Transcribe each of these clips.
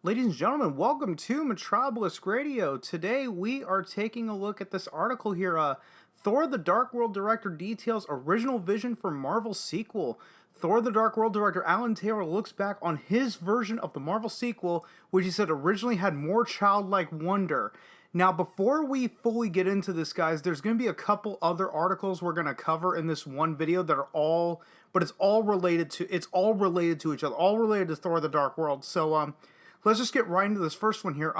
Ladies and gentlemen, welcome to Metropolis Radio. Today we are taking a look at this article here. Thor the Dark World director details original vision for Marvel sequel. Thor the Dark World director Alan Taylor looks back on his version of the Marvel sequel, which he said originally had more childlike wonder. Now, before we fully get into this, guys, there's going to be a couple other articles we're going to cover in this one video that are all, but it's all related to each other, all related to Thor the Dark World. So, let's just get right into this first one here.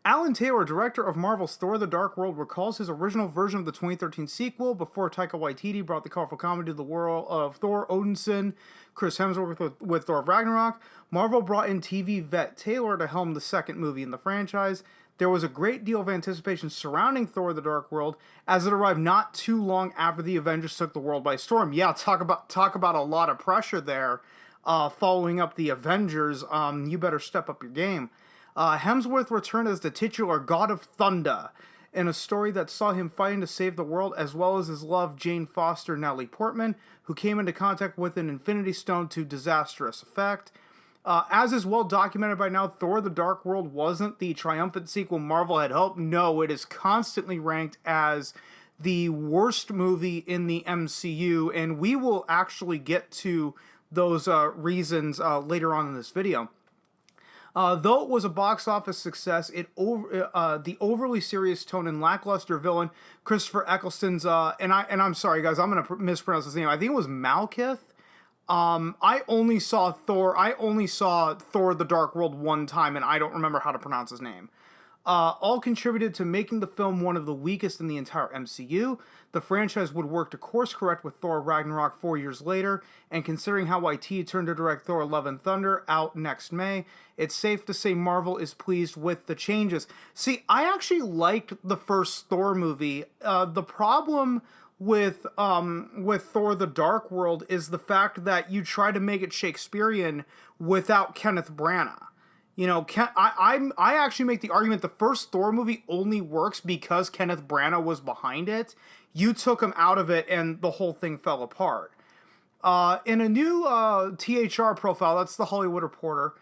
Alan Taylor, director of Marvel's Thor the Dark World, recalls his original version of the 2013 sequel before Taika Waititi brought the colorful comedy to the world of Thor Odinson, Chris Hemsworth with Thor Ragnarok. Marvel brought in TV vet Taylor to helm the second movie in the franchise. There was a great deal of anticipation surrounding Thor the Dark World as it arrived not too long after the Avengers took the world by storm. Yeah, talk about a lot of pressure there. Following up the Avengers, you better step up your game. Hemsworth returned as the titular God of Thunder in a story that saw him fighting to save the world, as well as his love, Jane Foster, Natalie Portman, who came into contact with an Infinity Stone to disastrous effect. As is well documented by now, Thor the Dark World wasn't the triumphant sequel Marvel had hoped. No, it is constantly ranked as the worst movie in the MCU, and we will actually get to those reasons later on in this video. Though it was a box office success, the overly serious tone and lackluster villain Christopher Eccleston's and I'm sorry guys, I'm gonna mispronounce his name. I think it was Malekith. I only saw Thor the Dark World one time, and I don't remember how to pronounce his name. All contributed to making the film one of the weakest in the entire MCU. The franchise would work to course correct with Thor Ragnarok 4 years later, and considering how Waititi turned to direct Thor Love and Thunder out next May, it's safe to say Marvel is pleased with the changes. See, I actually liked the first Thor movie. The problem with Thor the Dark World is the fact that you try to make it Shakespearean without Kenneth Branagh. You know, I actually make the argument the first Thor movie only works because Kenneth Branagh was behind it. You took him out of it and the whole thing fell apart. In a new THR profile, that's the Hollywood Reporter,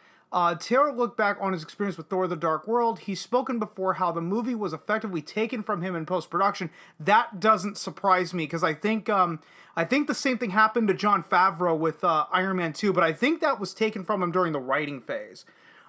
Taylor looked back on his experience with Thor the Dark World. He's spoken before how the movie was effectively taken from him in post-production. That doesn't surprise me because I think the same thing happened to Jon Favreau with Iron Man 2, but I think that was taken from him during the writing phase.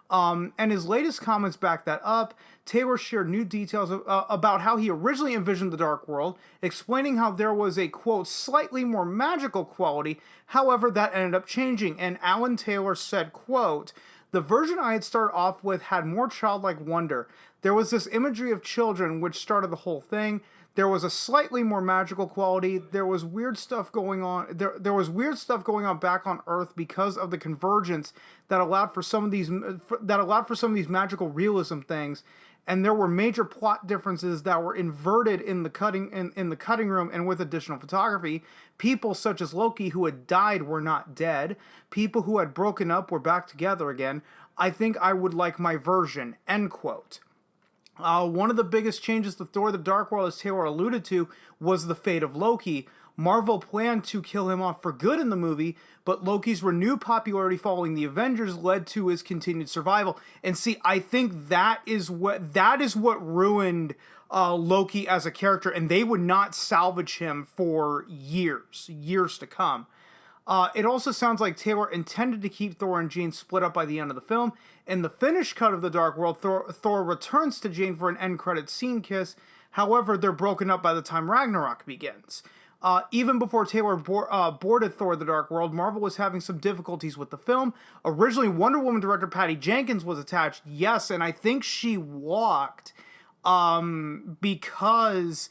And his latest comments back that up. Taylor shared new details about how he originally envisioned the Dark World, explaining how there was a, quote, slightly more magical quality, however, that ended up changing. And Alan Taylor said, quote, "The version I had started off with had more childlike wonder. There was this imagery of children which started the whole thing. There was a slightly more magical quality. There was weird stuff going on. There was weird stuff going on back on Earth because of the convergence that allowed for some of these magical realism things. And there were major plot differences that were inverted in the cutting room and with additional photography. People such as Loki who had died were not dead. People who had broken up were back together again. I think I would like my version." End quote. One of the biggest changes to Thor the Dark World, as Taylor alluded to, was the fate of Loki. Marvel planned to kill him off for good in the movie, but Loki's renewed popularity following the Avengers led to his continued survival. And see, I think that is what ruined Loki as a character, and they would not salvage him for years to come. It also sounds like Taylor intended to keep Thor and Jane split up by the end of the film. In the finished cut of The Dark World, Thor returns to Jane for an end credit scene kiss. However, they're broken up by the time Ragnarok begins. Even before Taylor boarded Thor the Dark World, Marvel was having some difficulties with the film. Originally, Wonder Woman director Patty Jenkins was attached, yes, and I think she walked because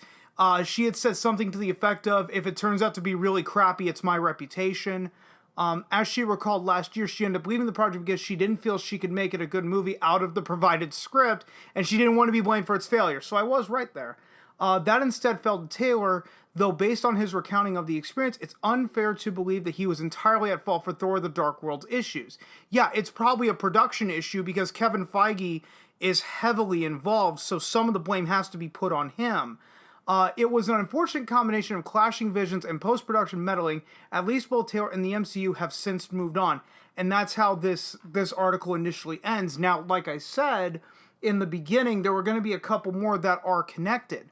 she had said something to the effect of, "If it turns out to be really crappy, it's my reputation." As she recalled last year, she ended up leaving the project because she didn't feel she could make it a good movie out of the provided script, and she didn't want to be blamed for its failure. So I was right there. That instead fell to Taylor, though based on his recounting of the experience, it's unfair to believe that he was entirely at fault for Thor the Dark World's issues. Yeah, it's probably a production issue because Kevin Feige is heavily involved, so some of the blame has to be put on him. It was an unfortunate combination of clashing visions and post-production meddling. At least both Taylor and the MCU have since moved on. And that's how this article initially ends. Now, like I said in the beginning, there were going to be a couple more that are connected.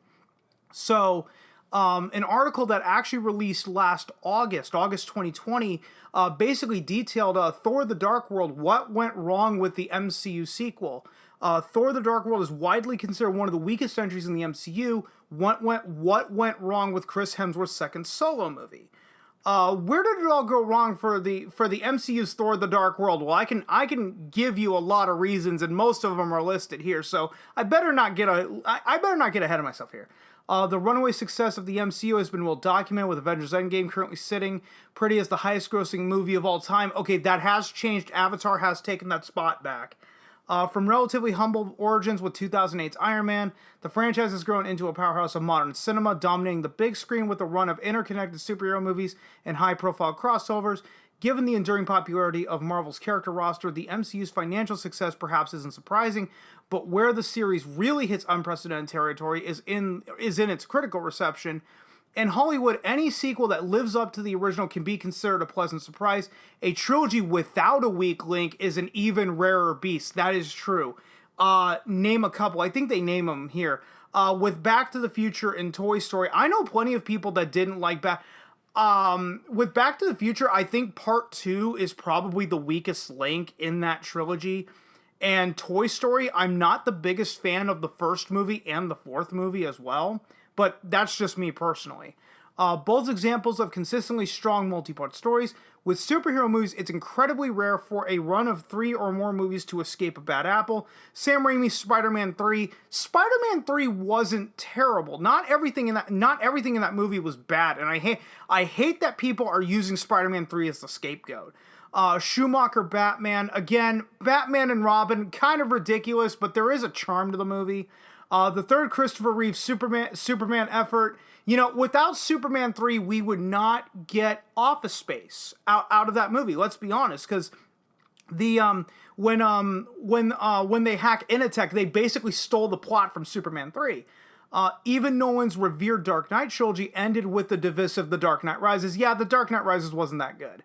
So, an article that actually released last August 2020, basically detailed Thor the Dark World, what went wrong with the MCU sequel. Thor the Dark World is widely considered one of the weakest entries in the MCU. What went wrong with Chris Hemsworth's second solo movie? Where did it all go wrong for the MCU's Thor the Dark World? Well, I can give you a lot of reasons, and most of them are listed here. So I better not get ahead of myself here. The runaway success of the MCU has been well documented, with Avengers Endgame currently sitting pretty as the highest grossing movie of all time. Okay, that has changed. Avatar has taken that spot back. From relatively humble origins with 2008's Iron Man, the franchise has grown into a powerhouse of modern cinema, dominating the big screen with a run of interconnected superhero movies and high-profile crossovers. Given the enduring popularity of Marvel's character roster, the MCU's financial success perhaps isn't surprising, but where the series really hits unprecedented territory is in its critical reception. In Hollywood, any sequel that lives up to the original can be considered a pleasant surprise. A trilogy without a weak link is an even rarer beast. That is true. Name a couple. I think they name them here. With Back to the Future and Toy Story, I know plenty of people that didn't like with Back to the Future, I think Part 2 is probably the weakest link in that trilogy. And Toy Story, I'm not the biggest fan of the first movie and the fourth movie as well. But that's just me personally. Both examples of consistently strong multi-part stories. With superhero movies, it's incredibly rare for a run of 3 or more movies to escape a bad apple. Sam Raimi's Spider-Man 3. Spider-Man 3 wasn't terrible. Not everything in that movie was bad, and I hate that people are using Spider-Man 3 as the scapegoat. Schumacher Batman, again, Batman and Robin, kind of ridiculous, but there is a charm to the movie. The third Christopher Reeve Superman effort. You know, without Superman 3, we would not get Office Space out of that movie. Let's be honest, because the when they hack Initech, they basically stole the plot from Superman 3. Even Nolan's revered Dark Knight trilogy ended with the divisive The Dark Knight Rises. Yeah, The Dark Knight Rises wasn't that good.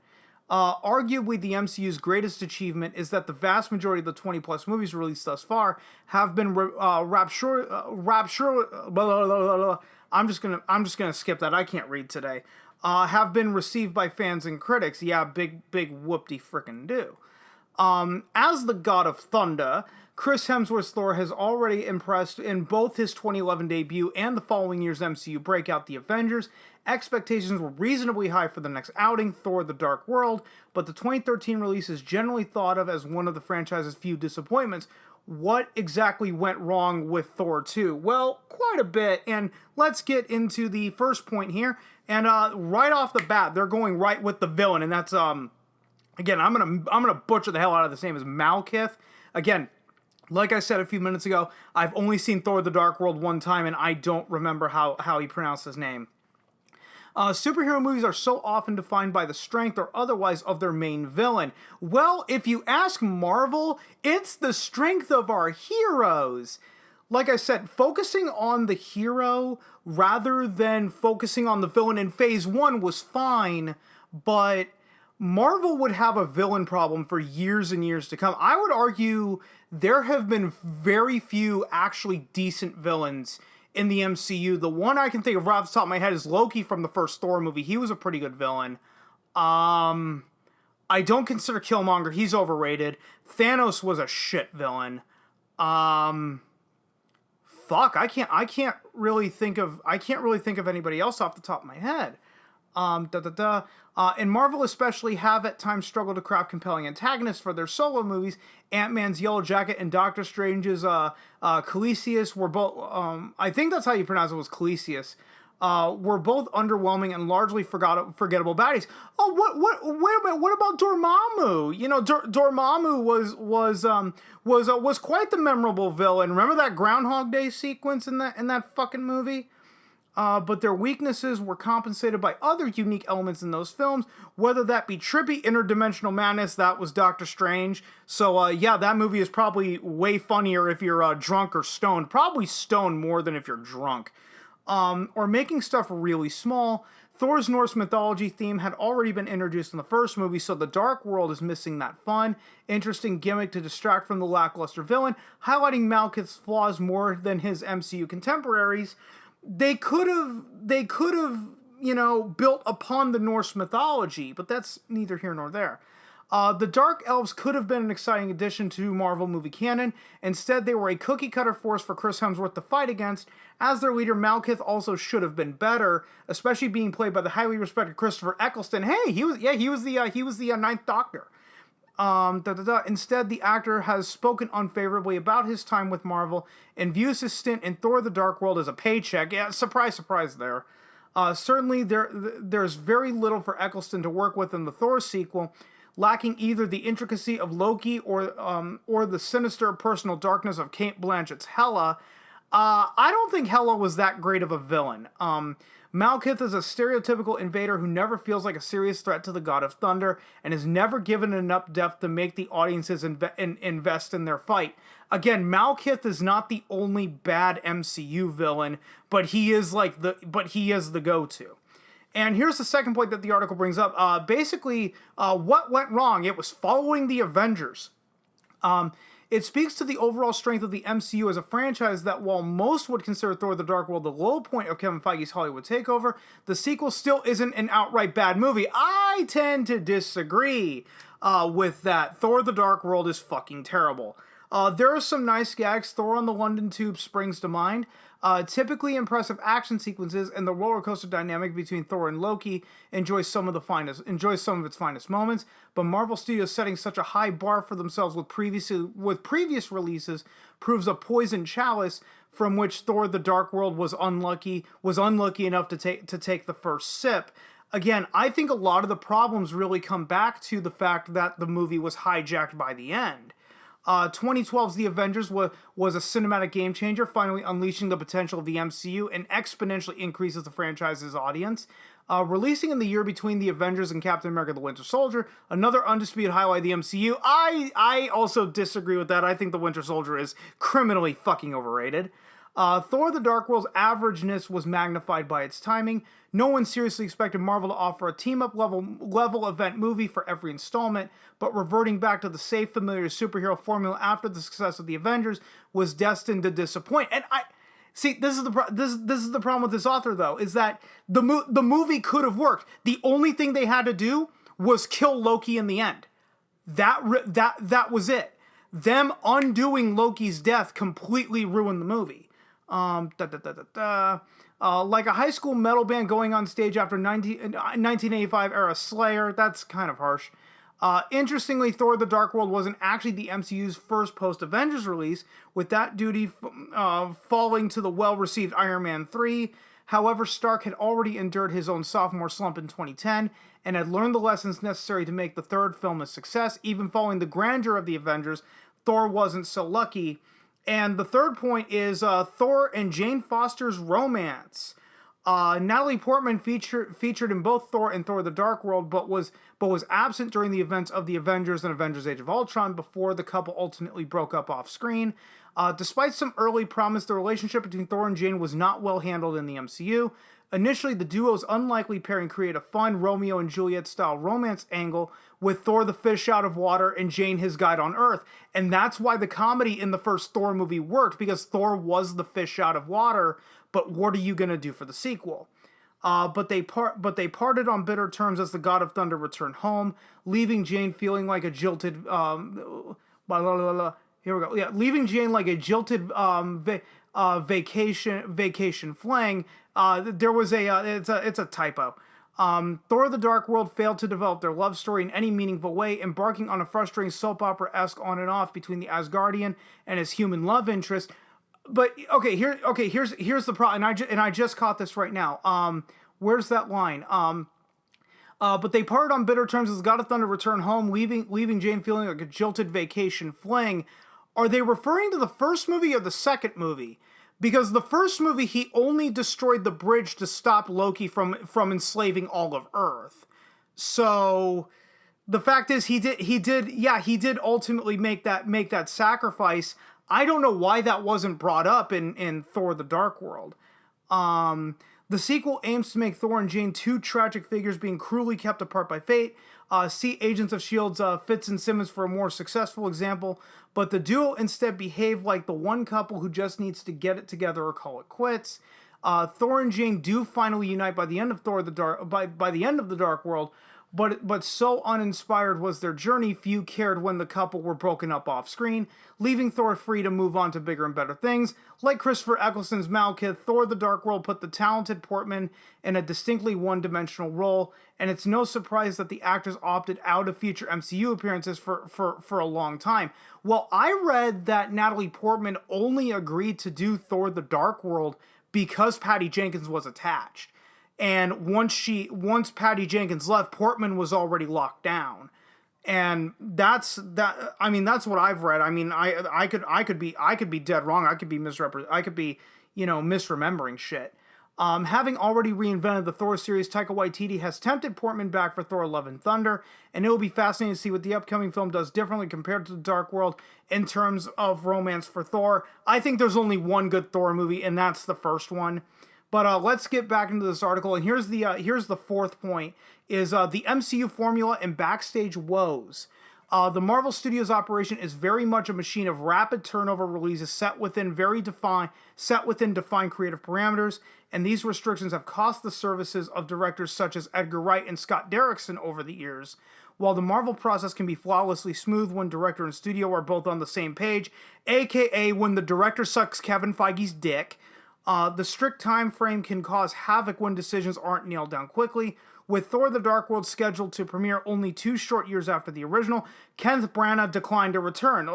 Arguably, the MCU's greatest achievement is that the vast majority of the 20-plus movies released thus far have been I'm just gonna skip that. I can't read today. Have been received by fans and critics. Yeah, big whoop-de frickin' do. As the God of Thunder, Chris Hemsworth's Thor has already impressed in both his 2011 debut and the following year's MCU breakout, The Avengers. Expectations were reasonably high for the next outing, Thor the Dark World, but the 2013 release is generally thought of as one of the franchise's few disappointments. What exactly went wrong with Thor 2? Well, quite a bit, and let's get into the first point here. And right off the bat, they're going right with the villain, and that's again, I'm gonna butcher the hell out of this name, is Malekith. Again, like I said a few minutes ago, I've only seen Thor the Dark World one time, and I don't remember how he pronounced his name. Superhero movies are so often defined by the strength or otherwise of their main villain. Well, if you ask Marvel, it's the strength of our heroes. Like I said, focusing on the hero rather than focusing on the villain in Phase 1 was fine, but Marvel would have a villain problem for years and years to come. I would argue there have been very few actually decent villains in the MCU. The one I can think of right off the top of my head is Loki from the first Thor movie. He was a pretty good villain. I don't consider Killmonger. He's overrated. Thanos was a shit villain. Fuck, I can't really think of anybody else off the top of my head. And Marvel especially have at times struggled to craft compelling antagonists for their solo movies. Ant-Man's Yellow Jacket and Doctor Strange's Calisius were both, I think that's how you pronounce it, was Calisius, were both underwhelming and largely forgettable baddies. Oh, wait a minute, what about Dormammu? You know, Dormammu was quite the memorable villain. Remember that Groundhog Day sequence in that fucking movie? But their weaknesses were compensated by other unique elements in those films, whether that be trippy interdimensional madness. That was Doctor Strange. So, yeah, that movie is probably way funnier if you're drunk or stoned. Probably stoned more than if you're drunk. or making stuff really small. Thor's Norse mythology theme had already been introduced in the first movie, so the Dark World is missing that fun, interesting gimmick to distract from the lackluster villain, highlighting Malekith's flaws more than his MCU contemporaries. They could have, built upon the Norse mythology, but that's neither here nor there. The Dark Elves could have been an exciting addition to Marvel movie canon. Instead, they were a cookie-cutter force for Chris Hemsworth to fight against. As their leader, Malekith also should have been better, especially being played by the highly respected Christopher Eccleston. Hey, he was the Ninth Doctor. Instead, the actor has spoken unfavorably about his time with Marvel and views his stint in Thor: The Dark World as a paycheck. Yeah, surprise, surprise there. Certainly, there's very little for Eccleston to work with in the Thor sequel, lacking either the intricacy of Loki or the sinister personal darkness of Cate Blanchett's Hela. I don't think Hela was that great of a villain. Malekith is a stereotypical invader who never feels like a serious threat to the God of Thunder and is never given enough depth to make the audiences invest in their fight. Again, Malekith is not the only bad MCU villain, but he is the go-to. And here's the second point that the article brings up. What went wrong? It was following the Avengers. It speaks to the overall strength of the MCU as a franchise that while most would consider Thor: The Dark World the low point of Kevin Feige's Hollywood takeover, the sequel still isn't an outright bad movie. I tend to disagree with that. Thor: The Dark World is fucking terrible. There are some nice gags. Thor on the London Tube springs to mind. Typically impressive action sequences and the roller coaster dynamic between Thor and Loki enjoys some of its finest moments. But Marvel Studios setting such a high bar for themselves with previous releases proves a poisoned chalice from which Thor: The Dark World was unlucky enough to take the first sip. Again, I think a lot of the problems really come back to the fact that the movie was hijacked by the end. 2012's The Avengers was a cinematic game changer, finally unleashing the potential of the MCU and exponentially increases the franchise's audience. Releasing in the year between The Avengers and Captain America: The Winter Soldier, another undisputed highlight of the MCU. I also disagree with that. I think The Winter Soldier is criminally fucking overrated. Thor: The Dark World's averageness was magnified by its timing. No one seriously expected Marvel to offer a team-up level event movie for every installment, but reverting back to the safe, familiar superhero formula after the success of The Avengers was destined to disappoint. And this is the problem with this author, though, is that the movie could have worked. The only thing they had to do was kill Loki in the end. That was it. Them undoing Loki's death completely ruined the movie. Like a high school metal band going on stage after 1985 era Slayer. That's kind of harsh. Interestingly, Thor: The Dark World wasn't actually the MCU's first post-Avengers release, with that duty falling to the well-received Iron Man 3. However, Stark had already endured his own sophomore slump in 2010 and had learned the lessons necessary to make the third film a success. Even following the grandeur of the Avengers, Thor wasn't so lucky. And the third point is Thor and Jane Foster's romance. Natalie Portman featured in both Thor and Thor: The Dark World, but was absent during the events of the Avengers and Avengers: Age of Ultron before the couple ultimately broke up off screen. Despite some early promise, the relationship between Thor and Jane was not well handled in the MCU. Initially, the duo's unlikely pairing created a fun Romeo and Juliet-style romance angle with Thor the fish out of water and Jane his guide on Earth. And that's why the comedy in the first Thor movie worked, because Thor was the fish out of water, but what are you going to do for the sequel? But they parted on bitter terms as the God of Thunder returned home, leaving Jane feeling like a jilted... Here we go. Yeah, leaving Jane like a jilted vacation fling. There was it's a typo. Thor: The Dark World failed to develop their love story in any meaningful way, embarking on a frustrating soap opera-esque on and off between the Asgardian and his human love interest. But here's the problem, and I just caught this right now. Where's that line? But they parted on bitter terms as God of Thunder returned home, leaving Jane feeling like a jilted vacation fling. Are they referring to the first movie or the second movie? Because the first movie, he only destroyed the bridge to stop Loki from enslaving all of Earth. So the fact is, he did ultimately make that sacrifice. I don't know why that wasn't brought up in Thor: The Dark World. The sequel aims to make Thor and Jane two tragic figures being cruelly kept apart by fate. See Agents of S.H.I.E.L.'s Fitz and Simmons for a more successful example, but the duo instead behave like the one couple who just needs to get it together or call it quits. Thor and Jane do finally unite by the end of by the end of the Dark World, but so uninspired was their journey, few cared when the couple were broken up off screen, leaving Thor free to move on to bigger and better things. Like Christopher Eccleston's Malekith, Thor the Dark World put the talented Portman in a distinctly one-dimensional role, and it's no surprise that the actors opted out of future MCU appearances for a long time. Well, I read that Natalie Portman only agreed to do Thor the Dark World because Patty Jenkins was attached. And once Patty Jenkins left, Portman was already locked down. And that's what I've read. I mean, I could be dead wrong. I could be misremembering shit. Having already reinvented the Thor series, Taika Waititi has tempted Portman back for Thor: Love and Thunder, and it will be fascinating to see what the upcoming film does differently compared to the Dark World in terms of romance for Thor. I think there's only one good Thor movie, and that's the first one. But let's get back into this article, and here's the fourth point, is the MCU formula and Backstage Woes. The Marvel Studios operation is very much a machine of rapid turnover releases set within defined creative parameters, and these restrictions have cost the services of directors such as Edgar Wright and Scott Derrickson over the years. While the Marvel process can be flawlessly smooth when director and studio are both on the same page, aka when the director sucks Kevin Feige's dick, the strict time frame can cause havoc when decisions aren't nailed down quickly. With Thor the Dark World scheduled to premiere only 2 short years after the original, Kenneth Branagh declined to return.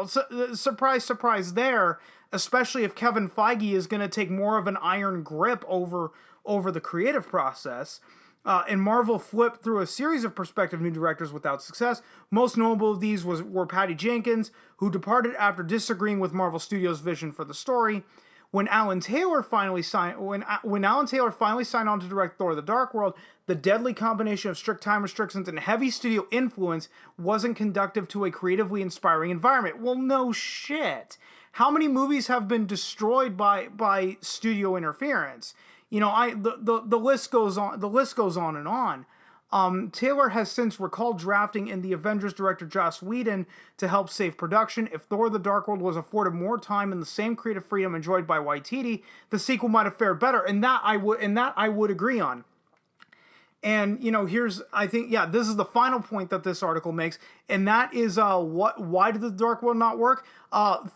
Surprise, surprise there, especially if Kevin Feige is going to take more of an iron grip over the creative process. And Marvel flipped through a series of prospective new directors without success. Most notable of these were Patty Jenkins, who departed after disagreeing with Marvel Studios' vision for the story. When Alan Taylor finally signed on to direct Thor: The Dark World, the deadly combination of strict time restrictions and heavy studio influence wasn't conducive to a creatively inspiring environment. Well, no shit. How many movies have been destroyed by studio interference? You know, the list goes on. The list goes on and on. Taylor has since recalled drafting in the Avengers director Joss Whedon to help save production. If Thor: The Dark World was afforded more time and the same creative freedom enjoyed by Waititi, the sequel might have fared better, and that I would agree on. And you know, this is the final point that this article makes, and that is why did the Dark World not work?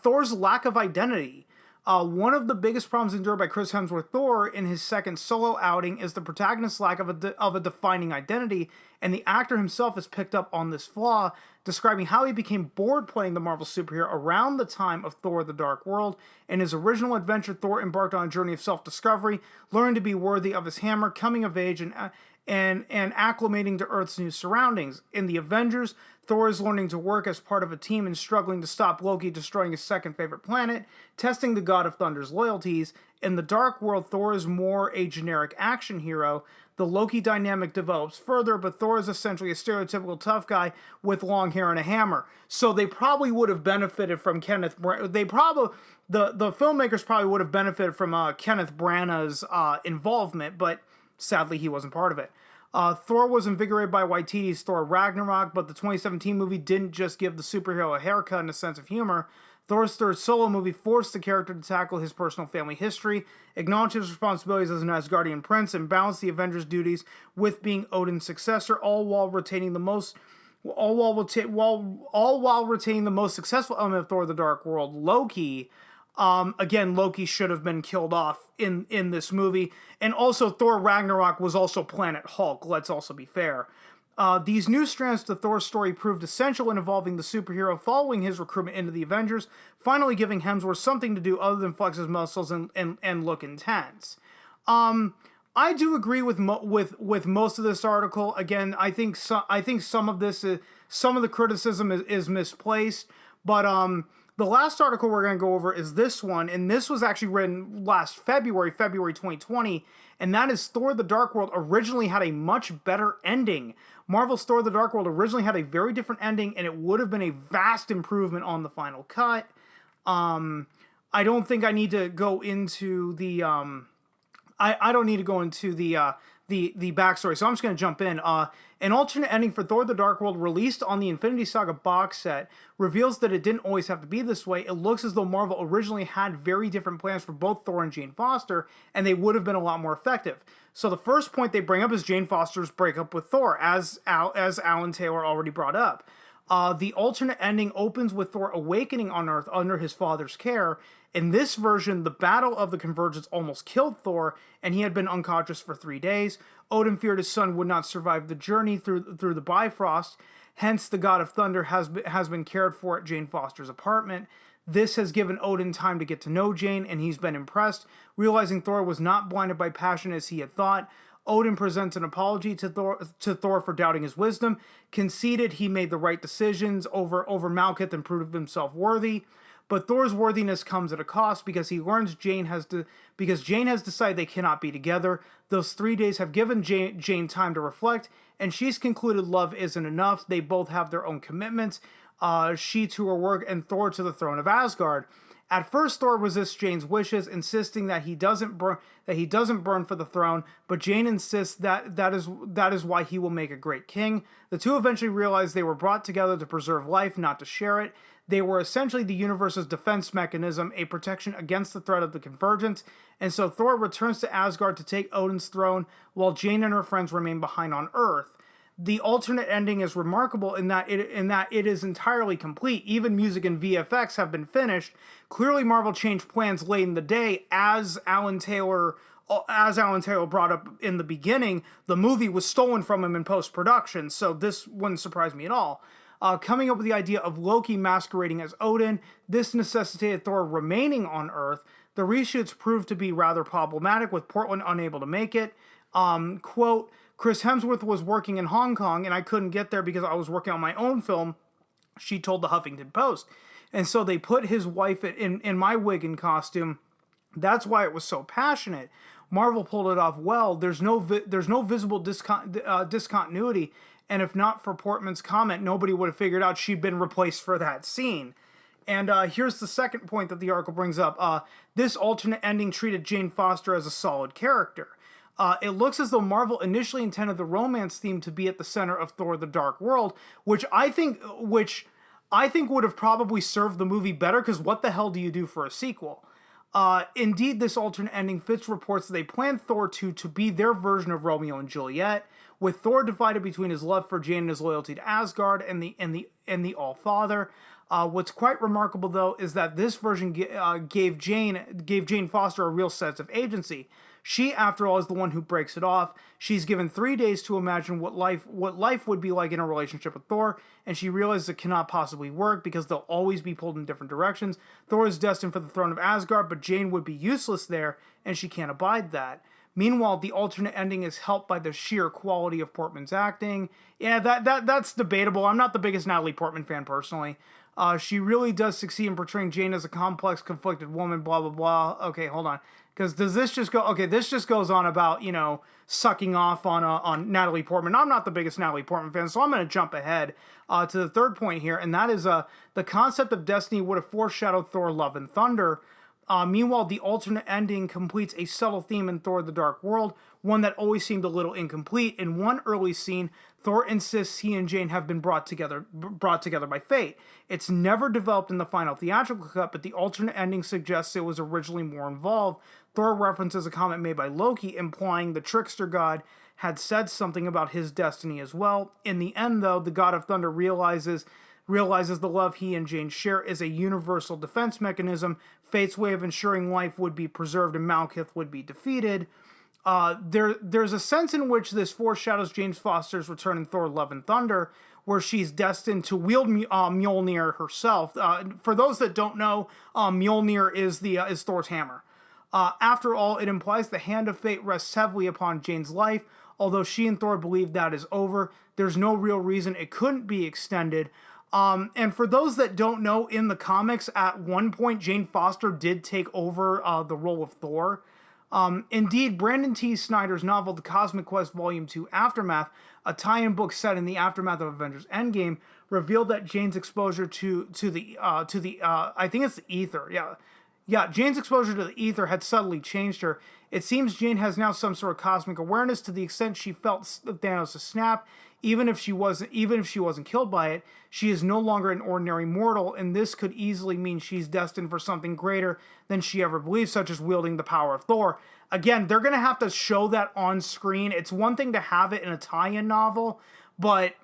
Thor's lack of identity. One of the biggest problems endured by Chris Hemsworth Thor in his second solo outing is the protagonist's lack of a defining identity, and the actor himself has picked up on this flaw, describing how he became bored playing the Marvel superhero around the time of Thor: The Dark World. In his original adventure, Thor embarked on a journey of self-discovery, learning to be worthy of his hammer, coming of age, and acclimating to Earth's new surroundings. In the Avengers, Thor is learning to work as part of a team and struggling to stop Loki destroying his second favorite planet, testing the God of Thunder's loyalties. In the Dark World, Thor is more a generic action hero. The Loki dynamic develops further, but Thor is essentially a stereotypical tough guy with long hair and a hammer. So they probably would have benefited from the filmmakers probably would have benefited from Kenneth Branagh's involvement, but sadly he wasn't part of it. Thor was invigorated by Waititi's Thor Ragnarok, but the 2017 movie didn't just give the superhero a haircut and a sense of humor. Thor's third solo movie forced the character to tackle his personal family history, acknowledge his responsibilities as an Asgardian prince, and balance the Avengers' duties with being Odin's successor, all while retaining the most successful element of Thor: The Dark World, Loki. Again, Loki should have been killed off in this movie. And also, Thor Ragnarok was also Planet Hulk, let's also be fair. These new strands to Thor's story proved essential in evolving the superhero following his recruitment into the Avengers, finally giving Hemsworth something to do other than flex his muscles and look intense. I do agree with most of this article. Again, I think some of the criticism is misplaced, but the last article we're going to go over is this one, and this was actually written last February 2020, and that is Thor: The Dark World originally had a much better ending. Marvel's Thor: The Dark World originally had a very different ending, and it would have been a vast improvement on the final cut. I don't think I need to go into the I don't need to go into the backstory, so I'm just going to jump in. An alternate ending for Thor: The Dark World, released on the Infinity Saga box set, reveals that it didn't always have to be this way. It looks as though Marvel originally had very different plans for both Thor and Jane Foster, and they would have been a lot more effective. So the first point they bring up is Jane Foster's breakup with Thor, as Alan Taylor already brought up. The alternate ending opens with Thor awakening on Earth under his father's care. In this version, the Battle of the Convergence almost killed Thor, and he had been unconscious for 3 days. Odin feared his son would not survive the journey through the Bifrost. Hence, the God of Thunder has been cared for at Jane Foster's apartment. This has given Odin time to get to know Jane, and he's been impressed. Realizing Thor was not blinded by passion as he had thought, Odin presents an apology to Thor for doubting his wisdom, conceded he made the right decisions over Malekith and proved himself worthy. But Thor's worthiness comes at a cost because he learns Jane has decided they cannot be together. Those 3 days have given Jane time to reflect, and she's concluded love isn't enough. They both have their own commitments. She to her work and Thor to the throne of Asgard. At first, Thor resists Jane's wishes, insisting that he doesn't burn for the throne. But Jane insists that is why he will make a great king. The two eventually realize they were brought together to preserve life, not to share it. They were essentially the universe's defense mechanism, a protection against the threat of the convergence. And so Thor returns to Asgard to take Odin's throne, while Jane and her friends remain behind on Earth. The alternate ending is remarkable in that it is entirely complete. Even music and VFX have been finished. Clearly, Marvel changed plans late in the day, as Alan Taylor brought up in the beginning. The movie was stolen from him in post-production, so this wouldn't surprise me at all. Coming up with the idea of Loki masquerading as Odin, this necessitated Thor remaining on Earth. The reshoots proved to be rather problematic, with Portman unable to make it. Quote, Chris Hemsworth was working in Hong Kong, and I couldn't get there because I was working on my own film, she told the Huffington Post. And so they put his wife in my wig and costume. That's why it was so passionate. Marvel pulled it off well. There's no visible discontinuity, and if not for Portman's comment, nobody would have figured out she'd been replaced for that scene. And here's the second point that the article brings up. This alternate ending treated Jane Foster as a solid character. It looks as though Marvel initially intended the romance theme to be at the center of Thor: The Dark World, which I think would have probably served the movie better, because what the hell do you do for a sequel? Indeed, this alternate ending fits reports that they planned Thor 2 to be their version of Romeo and Juliet, with Thor divided between his love for Jane and his loyalty to Asgard and the All-Father. What's quite remarkable, though, is that this version gave Jane Foster a real sense of agency. She, after all, is the one who breaks it off. She's given 3 days to imagine what life would be like in a relationship with Thor, and she realizes it cannot possibly work because they'll always be pulled in different directions. Thor is destined for the throne of Asgard, but Jane would be useless there, and she can't abide that. Meanwhile, the alternate ending is helped by the sheer quality of Portman's acting. Yeah, that's debatable. I'm not the biggest Natalie Portman fan personally. She really does succeed in portraying Jane as a complex, conflicted woman, blah, blah, blah. Okay, hold on. Because this just goes on about, sucking off on Natalie Portman. I'm not the biggest Natalie Portman fan, so I'm going to jump ahead to the third point here, and that is the concept of destiny would have foreshadowed Thor: Love and Thunder. Meanwhile, the alternate ending completes a subtle theme in Thor: The Dark World, one that always seemed a little incomplete. In one early scene, Thor insists he and Jane have been brought together by fate. It's never developed in the final theatrical cut, but the alternate ending suggests it was originally more involved. Thor references a comment made by Loki, implying the trickster god had said something about his destiny as well. In the end, though, the God of Thunder realizes the love he and Jane share is a universal defense mechanism. Fate's way of ensuring life would be preserved and Malekith would be defeated. There's a sense in which this foreshadows Jane Foster's return in Thor: Love and Thunder, where she's destined to wield Mjolnir herself. For those that don't know, Mjolnir is Thor's hammer. After all, it implies the hand of fate rests heavily upon Jane's life. Although she and Thor believe that is over, there's no real reason it couldn't be extended. And for those that don't know, in the comics, at one point, Jane Foster did take over the role of Thor. Indeed, Brandon T. Snyder's novel, The Cosmic Quest Volume 2 Aftermath, a tie-in book set in the aftermath of Avengers Endgame, revealed that Jane's exposure to the I think it's the ether, Yeah, Jane's exposure to the ether had subtly changed her. It seems Jane has now some sort of cosmic awareness to the extent she felt Thanos' snap. Even if she wasn't killed by it, she is no longer an ordinary mortal, and this could easily mean she's destined for something greater than she ever believed, such as wielding the power of Thor. Again, they're going to have to show that on screen. It's one thing to have it in a tie-in novel, but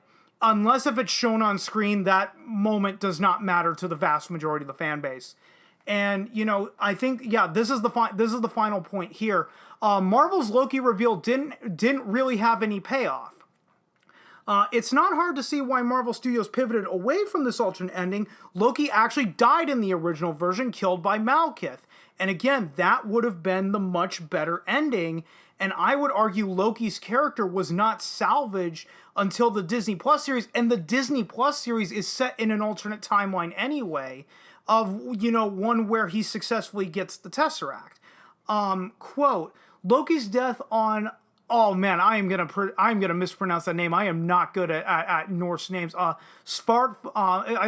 unless if it's shown on screen, that moment does not matter to the vast majority of the fan base. And, you know, I think, yeah, this is the final point here. Marvel's Loki reveal didn't really have any payoff. It's not hard to see why Marvel Studios pivoted away from this alternate ending. Loki actually died in the original version, killed by Malekith. And again, that would have been the much better ending. And I would argue Loki's character was not salvaged until the Disney Plus series. And the Disney Plus series is set in an alternate timeline anyway, of, you know, one where he successfully gets the Tesseract. Quote, Loki's death on... Oh man, I'm gonna mispronounce that name. I am not good at Norse names. I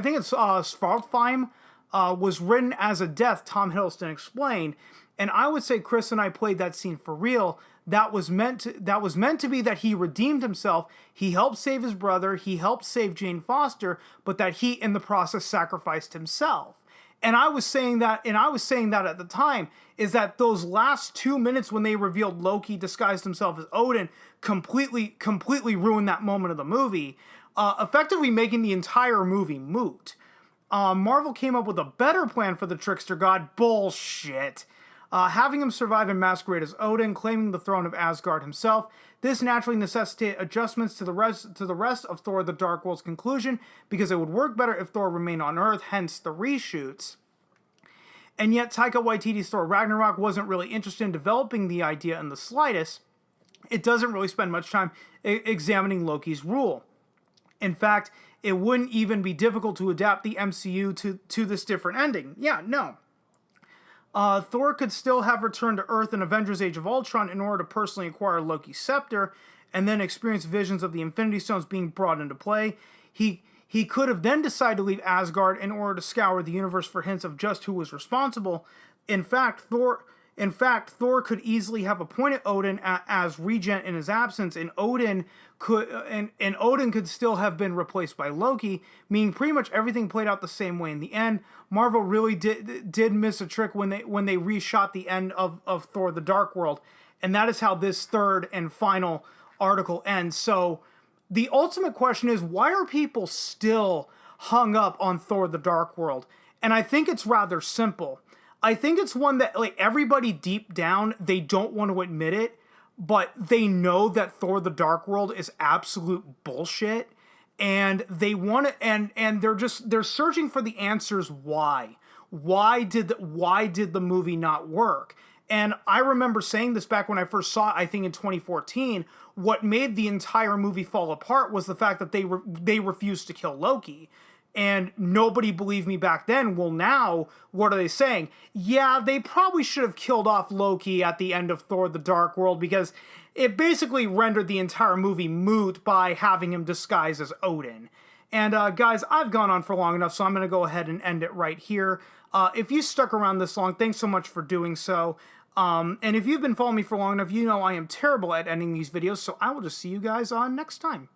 think it's Svartalfheim, was written as a death. Tom Hiddleston explained, and I would say Chris and I played that scene for real. That was meant to be that he redeemed himself. He helped save his brother. He helped save Jane Foster, but that he in the process sacrificed himself. And I was saying that at the time, is that those last 2 minutes when they revealed Loki disguised himself as Odin completely ruined that moment of the movie, effectively making the entire movie moot. Marvel came up with a better plan for the trickster god. Bullshit. Having him survive and masquerade as Odin, claiming the throne of Asgard himself. This naturally necessitated adjustments to the rest of Thor the Dark World's conclusion, because it would work better if Thor remained on Earth, hence the reshoots. And yet Taika Waititi's Thor Ragnarok wasn't really interested in developing the idea in the slightest. It doesn't really spend much time examining Loki's rule. In fact, it wouldn't even be difficult to adapt the MCU to this different ending. Yeah, no. Thor could still have returned to Earth in Avengers Age of Ultron in order to personally acquire Loki's scepter, and then experience visions of the Infinity Stones being brought into play. He could have then decided to leave Asgard in order to scour the universe for hints of just who was responsible. In fact, Thor could easily have appointed Odin as regent in his absence, and Odin could still have been replaced by Loki, meaning pretty much everything played out the same way in the end. Marvel really did miss a trick when they reshot the end of Thor the Dark World, and that is how this third and final article ends. So the ultimate question is, why are people still hung up on Thor the Dark World? And I think it's rather simple. I think it's one that, like, everybody deep down, they don't want to admit it, but they know that Thor the Dark World is absolute bullshit, and they want to, and they're searching for the answers why. Why did the movie not work? And I remember saying this back when I first saw it, I think in 2014, what made the entire movie fall apart was the fact that they refused to kill Loki. And nobody believed me back then. Well, now, what are they saying? Yeah, they probably should have killed off Loki at the end of Thor the Dark World, because it basically rendered the entire movie moot by having him disguised as Odin. And guys, I've gone on for long enough, so I'm going to go ahead and end it right here. If you stuck around this long, thanks so much for doing so. And if you've been following me for long enough, you know I am terrible at ending these videos, so I will just see you guys on next time.